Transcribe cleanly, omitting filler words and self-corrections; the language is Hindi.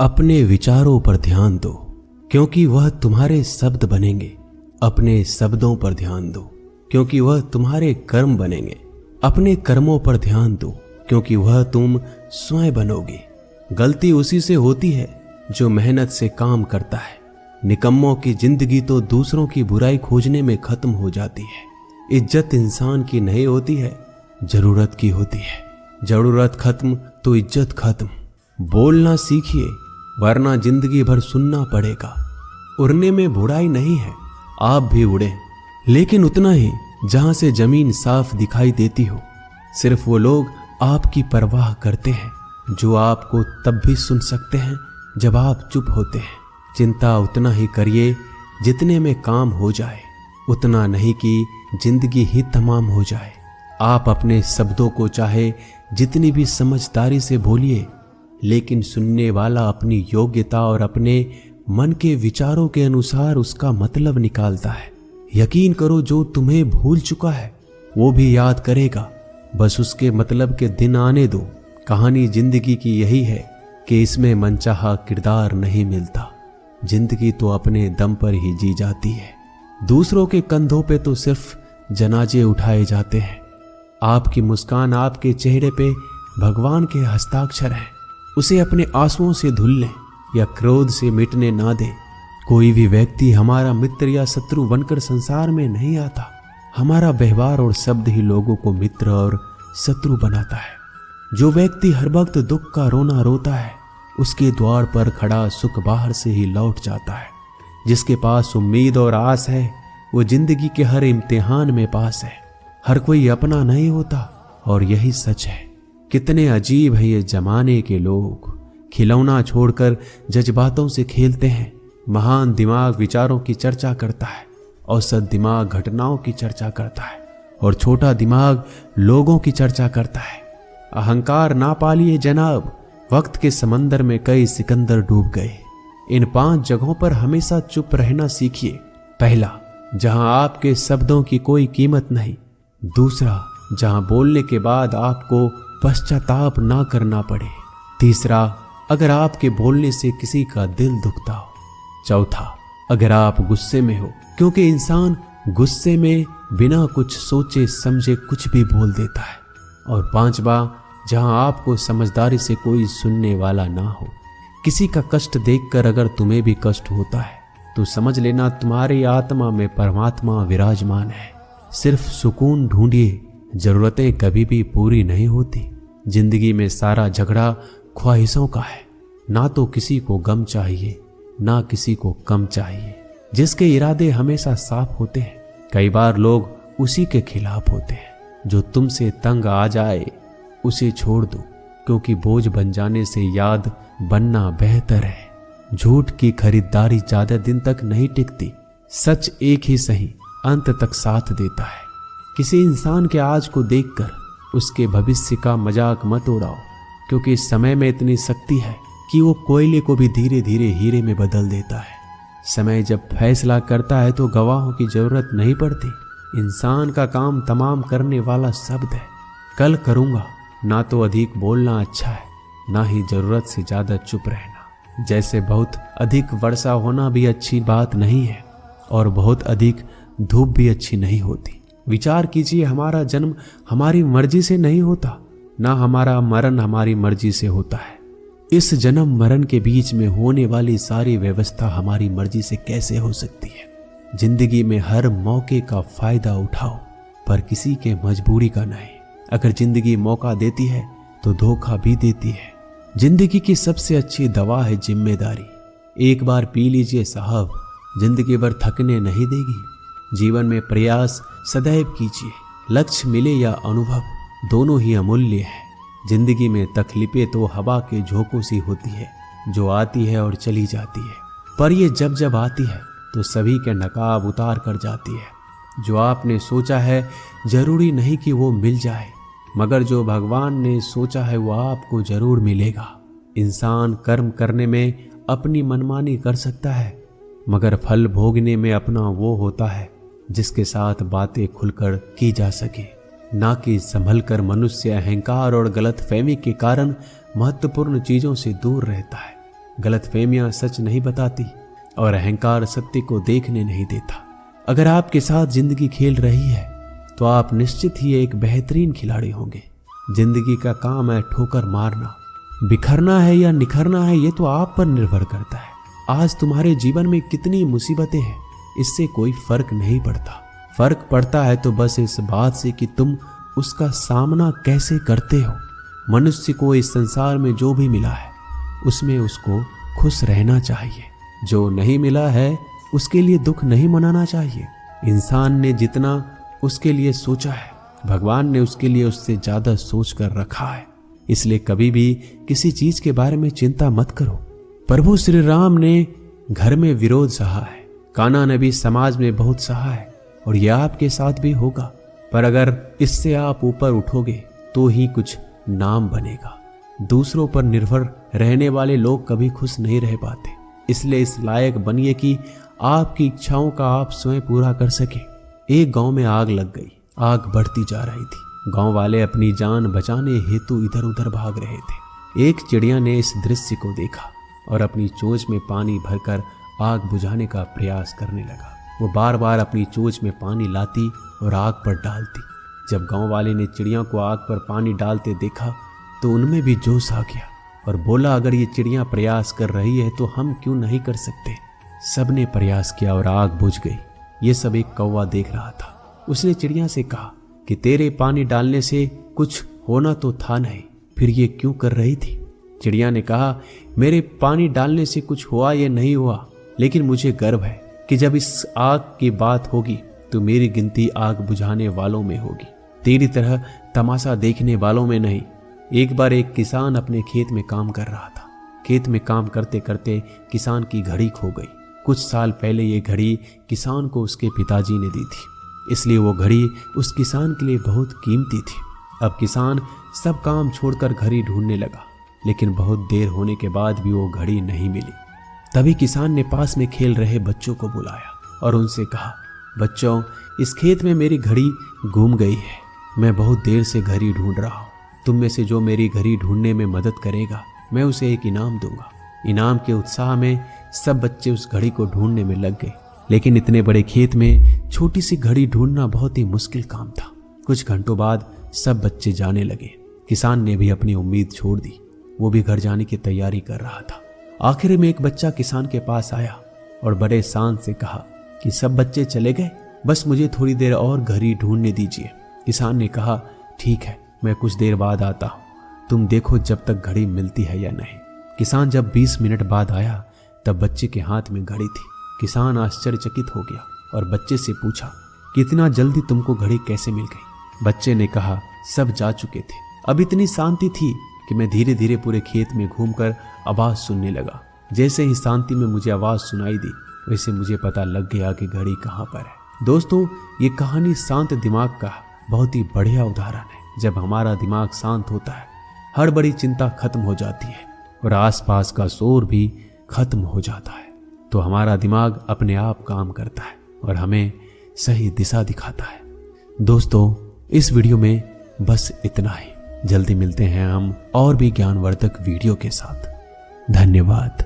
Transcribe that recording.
अपने विचारों पर ध्यान दो, क्योंकि वह तुम्हारे शब्द बनेंगे। अपने शब्दों पर ध्यान दो, क्योंकि वह तुम्हारे कर्म बनेंगे। अपने कर्मों पर ध्यान दो, क्योंकि वह तुम स्वयं बनोगे। गलती उसी से होती है जो मेहनत से काम करता है। निकम्मों की जिंदगी तो दूसरों की बुराई खोजने में खत्म हो जाती है। इज्जत इंसान की नहीं होती है, जरूरत की होती है। जरूरत खत्म तो इज्जत खत्म। बोलना सीखिए, वरना जिंदगी भर सुनना पड़ेगा। उड़ने में बुराई नहीं है, आप भी उड़े, लेकिन उतना ही जहां से जमीन साफ दिखाई देती हो। सिर्फ वो लोग आपकी परवाह करते हैं जो आपको तब भी सुन सकते हैं जब आप चुप होते हैं। चिंता उतना ही करिए जितने में काम हो जाए, उतना नहीं कि जिंदगी ही तमाम हो जाए। आप अपने शब्दों को चाहे जितनी भी समझदारी से बोलिए, लेकिन सुनने वाला अपनी योग्यता और अपने मन के विचारों के अनुसार उसका मतलब निकालता है। यकीन करो, जो तुम्हें भूल चुका है वो भी याद करेगा, बस उसके मतलब के दिन आने दो। कहानी जिंदगी की यही है कि इसमें मनचाहा किरदार नहीं मिलता। जिंदगी तो अपने दम पर ही जी जाती है। दूसरों के कंधों पे तो सिर्फ जनाजे उठाए जाते हैं। आपकी मुस्कान आपके चेहरे पे भगवान के हस्ताक्षर हैं। उसे अपने आंसुओं से धुल लें या क्रोध से मिटने ना दें। कोई भी व्यक्ति हमारा मित्र या शत्रु बनकर संसार में नहीं आता। हमारा व्यवहार और शब्द ही लोगों को मित्र और शत्रु बनाता है। जो व्यक्ति हर वक्त दुख का रोना रोता है, उसके द्वार पर खड़ा सुख बाहर से ही लौट जाता है। जिसके पास उम्मीद और आस है, वो जिंदगी के हर इम्तिहान में पास है। हर कोई अपना नहीं होता, और यही सच है। कितने अजीब है ये जमाने के लोग। खिलौना छोड़कर जज्बातों से खेलते हैं। महान दिमाग विचारों की चर्चा करता है, औसत दिमाग घटनाओं की चर्चा करता है, और छोटा दिमाग लोगों की चर्चा करता है। अहंकार ना पालिए जनाब, वक्त के समंदर में कई सिकंदर डूब गए। इन 5 जगहों पर हमेशा चुप रहना सीखिए। पहला, जहां आपके शब्दों की कोई कीमत नहीं। दूसरा, जहां बोलने के बाद आपको पश्चाताप ना करना पड़े। तीसरा, अगर आपके बोलने से किसी का दिल दुखता हो। चौथा, अगर आप गुस्से में हो, क्योंकि इंसान गुस्से में बिना कुछ सोचे समझे कुछ भी बोल देता है। और पांचवा, जहां आपको समझदारी से कोई सुनने वाला ना हो। किसी का कष्ट देखकर अगर तुम्हें भी कष्ट होता है तो समझ लेना तुम्हारी आत्मा में परमात्मा विराजमान है। सिर्फ सुकून ढूंढिए, जरूरतें कभी भी पूरी नहीं होती। जिंदगी में सारा झगड़ा ख्वाहिशों का है। ना तो किसी को गम चाहिए, ना किसी को कम चाहिए। जिसके इरादे हमेशा साफ होते हैं, कई बार लोग उसी के खिलाफ होते हैं। जो तुमसे तंग आ जाए उसे छोड़ दो, क्योंकि बोझ बन जाने से याद बनना बेहतर है। झूठ की खरीदारी ज्यादा दिन तक नहीं टिकती। सच एक ही सही अंत तक साथ देता है। किसी इंसान के आज को देखकर उसके भविष्य का मजाक मत उड़ाओ, क्योंकि इस समय में इतनी शक्ति है कि वो कोयले को भी धीरे धीरे हीरे में बदल देता है। समय जब फैसला करता है तो गवाहों की जरूरत नहीं पड़ती। इंसान का काम तमाम करने वाला शब्द है। कल करूंगा, ना तो अधिक बोलना अच्छा है, ना ही जरूरत से ज्यादा चुप रहना। जैसे बहुत अधिक वर्षा होना भी अच्छी बात नहीं है, और बहुत अधिक धूप भी अच्छी नहीं होती। विचार कीजिए, हमारा जन्म हमारी मर्जी से नहीं होता, ना हमारा मरण हमारी मर्जी से होता है। इस जन्म मरण के बीच में होने वाली सारी व्यवस्था हमारी मर्जी से कैसे हो सकती है। जिंदगी में हर मौके का फायदा उठाओ, पर किसी के मजबूरी का नहीं। अगर जिंदगी मौका देती है तो धोखा भी देती है। जिंदगी की सबसे अच्छी दवा है जिम्मेदारी। एक बार पी लीजिए साहब, जिंदगी भर थकने नहीं देगी। जीवन में प्रयास सदैव कीजिए। लक्ष्य मिले या अनुभव, दोनों ही अमूल्य है। जिंदगी में तकलीफें तो हवा के झोंकों सी होती है, जो आती है और चली जाती है, पर ये जब जब आती है तो सभी के नकाब उतार कर जाती है। जो आपने सोचा है जरूरी नहीं कि वो मिल जाए, मगर जो भगवान ने सोचा है वो आपको जरूर मिलेगा। इंसान कर्म करने में अपनी मनमानी कर सकता है, मगर फल भोगने में अपना वो होता है जिसके साथ बातें खुलकर की जा सके। ना कि संभल कर मनुष्य अहंकार और गलतफहमी के कारण महत्वपूर्ण चीजों से दूर रहता है। गलतफहमियां सच नहीं बताती और अहंकार सत्य को देखने नहीं देता। अगर आपके साथ जिंदगी खेल रही है तो आप निश्चित ही एक बेहतरीन खिलाड़ी होंगे। जिंदगी का काम है ठोकर मारना, बिखरना है या निखरना है ये तो आप पर निर्भर करता है। आज तुम्हारे जीवन में कितनी मुसीबतें हैं इससे कोई फर्क नहीं पड़ता। फर्क पड़ता है तो बस इस बात से कि तुम उसका सामना कैसे करते हो। मनुष्य को इस संसार में जो भी मिला है उसमें उसको खुश रहना चाहिए। जो नहीं मिला है उसके लिए दुख नहीं मनाना चाहिए। इंसान ने जितना उसके लिए सोचा है भगवान ने उसके लिए उससे ज्यादा सोच कर रखा है। इसलिए कभी भी किसी चीज के बारे में चिंता मत करो। प्रभु श्री राम ने घर में विरोध सहा है, कान्हा ने भी समाज में बहुत सहा है और यह आपके साथ भी होगा। पर अगर इससे आप ऊपर उठोगे तो ही कुछ नाम बनेगा। दूसरों पर निर्भर रहने वाले लोग कभी खुश नहीं रह पाते। इसलिए इस लायक बनिए कि आपकी इच्छाओं का आप स्वयं पूरा कर सके। एक गांव में आग लग गई। आग बढ़ती जा रही थी। गांव वाले अपनी जान बचाने हेतु इधर उधर भाग रहे थे। एक चिड़िया ने इस दृश्य को देखा और अपनी चोंच में पानी भरकर आग बुझाने का प्रयास करने लगा। वो बार बार अपनी चोंच में पानी लाती और आग पर डालती। जब गांव वाले ने चिड़िया को आग पर पानी डालते देखा तो उनमें भी जोश आ गया और बोला, अगर ये चिड़िया प्रयास कर रही है तो हम क्यों नहीं कर सकते। सबने प्रयास किया और आग बुझ गई। ये सब एक कौवा देख रहा था। उसने चिड़िया से कहा कि तेरे पानी डालने से कुछ होना तो था नहीं, फिर ये क्यों कर रही थी। चिड़िया ने कहा, मेरे पानी डालने से कुछ हुआ या नहीं हुआ, लेकिन मुझे गर्व है कि जब इस आग की बात होगी तो मेरी गिनती आग बुझाने वालों में होगी, तेरी तरह तमाशा देखने वालों में नहीं। एक बार एक किसान अपने खेत में काम कर रहा था। खेत में काम करते करते किसान की घड़ी खो गई। कुछ साल पहले ये घड़ी किसान को उसके पिताजी ने दी थी, इसलिए वो घड़ी उस किसान के लिए बहुत कीमती थी। अब किसान सब काम छोड़कर घड़ी ढूंढने लगा, लेकिन बहुत देर होने के बाद भी वो घड़ी नहीं मिली। तभी किसान ने पास में खेल रहे बच्चों को बुलाया और उनसे कहा, बच्चों, इस खेत में मेरी घड़ी गुम गई है। मैं बहुत देर से घड़ी ढूंढ रहा हूँ। तुम में से जो मेरी घड़ी ढूंढने में मदद करेगा मैं उसे एक इनाम दूंगा। इनाम के उत्साह में सब बच्चे उस घड़ी को ढूंढने में लग गए, लेकिन इतने बड़े खेत में छोटी सी घड़ी ढूंढना बहुत ही मुश्किल काम था। कुछ घंटों बाद सब बच्चे जाने लगे। किसान ने भी अपनी उम्मीद छोड़ दी। वो भी घर जाने की तैयारी कर रहा था। आखिर में एक बच्चा किसान के पास आया और बड़े शान से कहा कि सब बच्चे चले गए, बस मुझे थोड़ी देर और घड़ी ढूंढने दीजिए। किसान ने कहा, ठीक है, मैं कुछ देर बाद आता हूँ, तुम देखो जब तक घड़ी मिलती है या नहीं। किसान जब 20 मिनट बाद आया तब बच्चे के हाथ में घड़ी थी। किसान आश्चर्यचकित हो गया और बच्चे से पूछा कि इतना जल्दी तुमको घड़ी कैसे मिल गई। बच्चे ने कहा, सब जा चुके थे। अब इतनी शांति थी कि मैं धीरे धीरे पूरे खेत में घूमकर आवाज सुनने लगा। जैसे ही शांति में मुझे आवाज सुनाई दी वैसे मुझे पता लग गया कि घड़ी कहाँ पर है। दोस्तों, ये कहानी शांत दिमाग का बहुत ही बढ़िया उदाहरण है। जब हमारा दिमाग शांत होता है हर बड़ी चिंता खत्म हो जाती है और आसपास का शोर भी खत्म हो जाता है, तो हमारा दिमाग अपने आप काम करता है और हमें सही दिशा दिखाता है। दोस्तों, इस वीडियो में बस इतना ही। जल्दी मिलते हैं हम और भी ज्ञानवर्धक वीडियो के साथ। धन्यवाद।